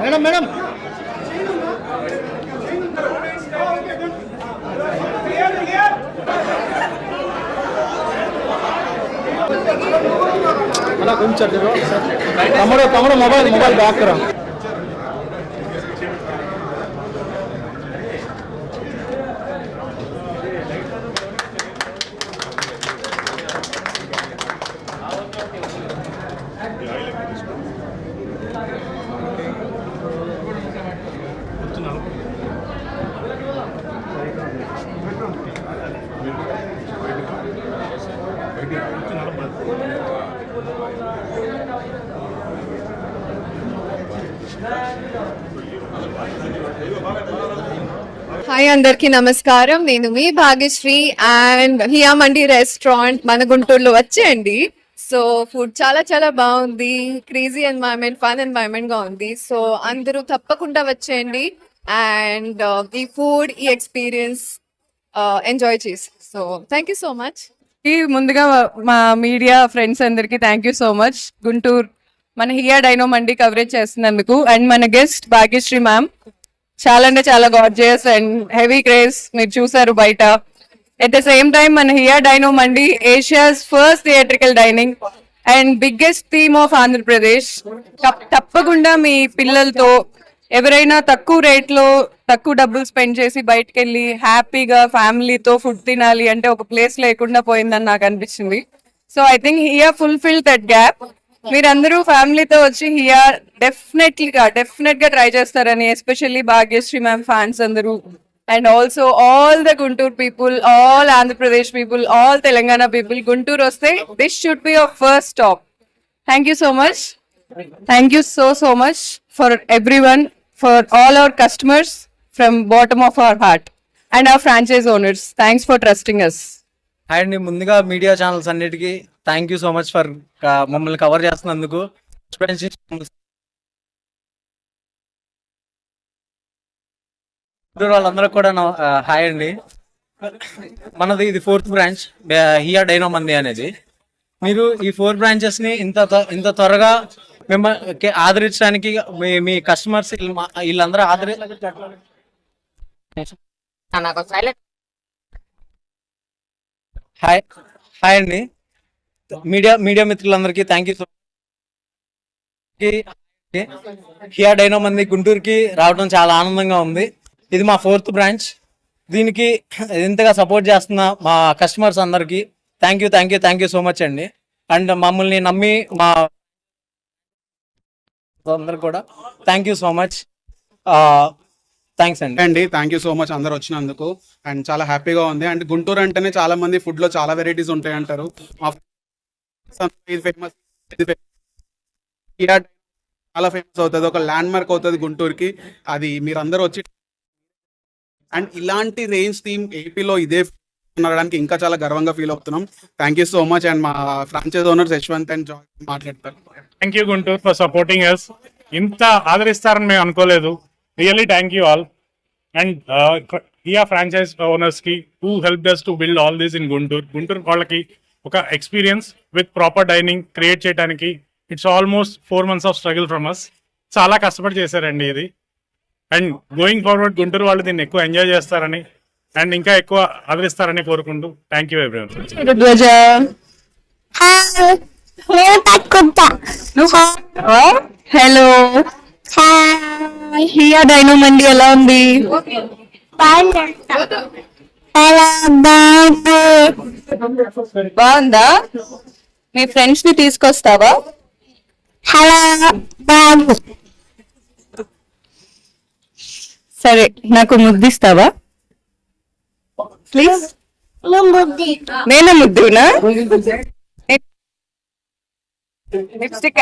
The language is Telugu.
మేడం మేడం అలా కొంచెం తమ్ముడు మొబైల్ బ్యాక్ రా. హాయ్ అందరికి నమస్కారం. నేను మీ భాగ్యశ్రీ అండ్ హియా మండి రెస్టారెంట్ మన గుంటూరులో వచ్చేయండి. సో ఫుడ్ చాలా చాలా బాగుంది, క్రేజీ ఎన్వైరన్మెంట్, ఫన్ ఎన్వైరన్మెంట్ గా ఉంది. సో అందరూ తప్పకుండా వచ్చేయండి అండ్ ఈ ఫుడ్ ఈ ఎక్స్పీరియన్స్ ఎంజాయ్ చేసి. So thank you so much. ముందుగా మా మీడియా ఫ్రెండ్స్ అందరికి thank you so much. Guntur మన హియా డైనో మండి కవరేజ్ చేస్తున్నందుకు అండ్ మన గెస్ట్ భాగ్యశ్రీ మ్యామ్ చాలా అంటే చాలా గార్జియస్ అండ్ హెవీ క్రేజ్ మీరు చూసారు బయట. ఎట్ ద సేమ్ టైమ్ మన here Dino mandi Asia's first theatrical dining and biggest theme of Andhra Pradesh. తప్పకుండా మీ పిల్లలతో ఎవరైనా తక్కువ రేట్ లో తక్కువ డబ్బులు స్పెండ్ చేసి బయటకు వెళ్ళి హ్యాపీగా ఫ్యామిలీతో ఫుడ్ తినాలి అంటే ఒక ప్లేస్ లేకుండా పోయిందని నాకు అనిపించింది. So I think here fulfil that gap. మీరందరూ ఫ్యామిలీతో వచ్చి హియా డెఫినెట్ గా ట్రై చేస్తారని ఎస్పెషల్లీ భాగ్యశ్రీ మ్యామ్ ఫ్యాన్స్ అందరూ and also all the Guntur people, all Andhra Pradesh people, all Telangana people Guntur వస్తే this should be your first stop. Thank you so much. Thank you so much for everyone, for all our customers from bottom of our heart and hour franchise owners. Thanks for trusting us. And ముందుగా మీడియా ఛానల్స్ అన్నిటికీ thank you so much for మమ్మల్ని కవర్ చేస్తున్నందుకు. వాళ్ళందరూ కూడా హాయ్ అండి. మనది ఇది 4th బ్రాంచ్ హియా డైనో మంది అనేది. మీరు ఈ 4 బ్రాంచెస్ ని ఇంత త్వరగా మిమ్మల్ని ఆదరించడానికి మీ కస్టమర్స్ వీళ్ళందరూ హాయ్ అండి. మీడియా మిత్రులందరికీ thank you so here dino మంది గుంటూరుకి రావడం చాలా ఆనందంగా ఉంది. ఇది మా 4th బ్రాంచ్. దీనికి ఇంతగా సపోర్ట్ చేస్తున్న మా కస్టమర్స్ అందరికీ థ్యాంక్ యూ సో మచ్ అండి. అండ్ మమ్మల్ని నమ్మి మా అందరికి కూడా thank you so much. Thanks అండి. థ్యాంక్ యూ సో మచ్ అందరు వచ్చినందుకు. అండ్ చాలా హ్యాపీగా ఉంది. అండ్ గుంటూరు అంటేనే చాలా మంది ఫుడ్ లో చాలా వెరైటీస్ ఉంటాయి అంటారు. ఇది ఫేమస్, చాలా ఫేమస్ అవుతుంది, ఒక ల్యాండ్ మార్క్ అవుతుంది గుంటూరుకి. అది మీరందరూ వచ్చి అండ్ ఇలాంటి రేంజ్ థీమ్ ఏపీలో ఇదే ఉండడానికి ఇంకా చాలా గర్వంగా ఫీల్ అవుతున్నాం. Thank you so much. And మా franchise owners Yashwant and Joy మాట్లాడతారు. Thank you Guntur for supporting us. ఇంత ఆదరిస్తారని మేము అనుకోలేదు. Really thank you all. And here franchise owners కి who help us to build all this in Guntur వాళ్ళకి ఒక experience with proper dining create చేయడానికి it's almost 4 months of struggle from us. చాలా కష్టపడి చేశారండి ఇది. అండ్ గోయింగ్ ఫార్వర్డ్ గుంటూరు వాళ్ళు దీన్ని ఎక్కువ ఎంజాయ్ చేస్తారని అండ్ ఇంకా ఎక్కువ ఆదరిస్తారని కోరుకుంటూ thank you everyone. Dhwaja hello, here Dino Mandi ఎలా ఉంది? బాగుందా? మీ ఫ్రెండ్స్ ని తీసుకొస్తావా? సరే, నాకు ముద్దిస్తావా ప్లీజ్? నేను ముద్దునా? లిప్స్టిక్